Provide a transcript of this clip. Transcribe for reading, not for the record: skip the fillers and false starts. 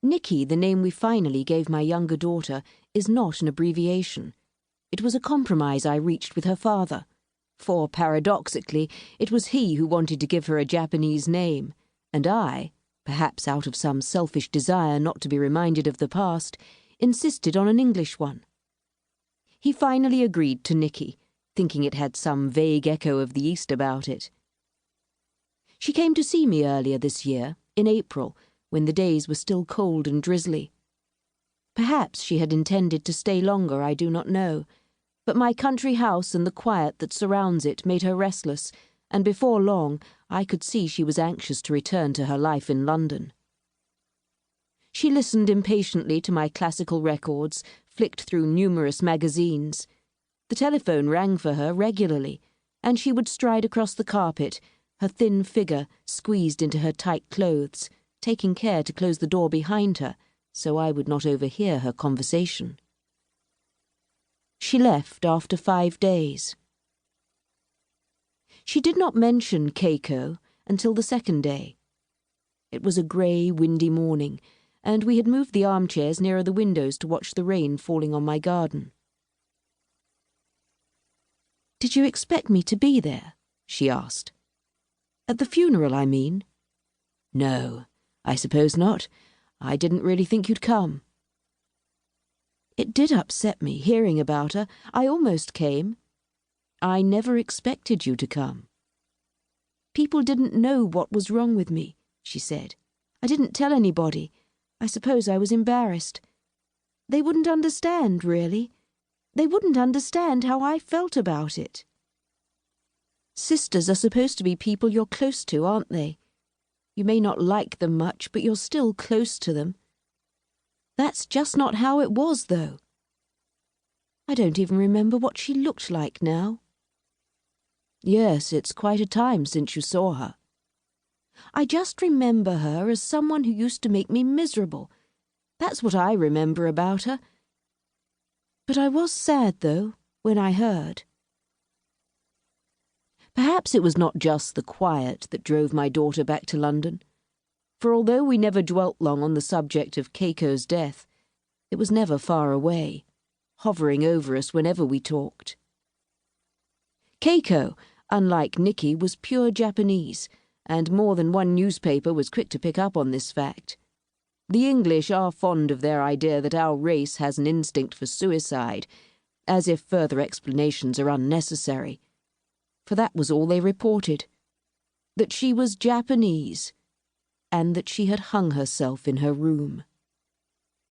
Nikki, the name we finally gave my younger daughter, is not an abbreviation. It was a compromise I reached with her father, for, paradoxically, it was he who wanted to give her a Japanese name, and I, perhaps out of some selfish desire not to be reminded of the past, insisted on an English one. He finally agreed to Nikki, thinking it had some vague echo of the East about it. She came to see me earlier this year, in April, when the days were still cold and drizzly. Perhaps she had intended to stay longer, I do not know, but my country house and the quiet that surrounds it made her restless, and before long I could see she was anxious to return to her life in London. She listened impatiently to my classical records, flicked through numerous magazines. The telephone rang for her regularly, and she would stride across the carpet, her thin figure squeezed into her tight clothes, taking care to close the door behind her so I would not overhear her conversation. She left after 5 days. She did not mention Keiko until the second day. It was a grey, windy morning, and we had moved the armchairs nearer the windows to watch the rain falling on my garden. "Did you expect me to be there?" she asked. "At the funeral, I mean." "No, I suppose not. I didn't really think you'd come." It did upset me, hearing about her. I almost came. "I never expected you to come." "People didn't know what was wrong with me," she said. "I didn't tell anybody. I suppose I was embarrassed. They wouldn't understand, really. They wouldn't understand how I felt about it." Sisters are supposed to be people you're close to, aren't they? You may not like them much, but you're still close to them. That's just not how it was, though. I don't even remember what she looked like now. "Yes, it's quite a time since you saw her." "I just remember her as someone who used to make me miserable. That's what I remember about her. But I was sad, though, when I heard." Perhaps it was not just the quiet that drove my daughter back to London, for although we never dwelt long on the subject of Keiko's death, it was never far away, hovering over us whenever we talked. Keiko, unlike Nikki, was pure Japanese, and more than one newspaper was quick to pick up on this fact. The English are fond of their idea that our race has an instinct for suicide, as if further explanations are unnecessary. For that was all they reported, that she was Japanese, and that she had hung herself in her room.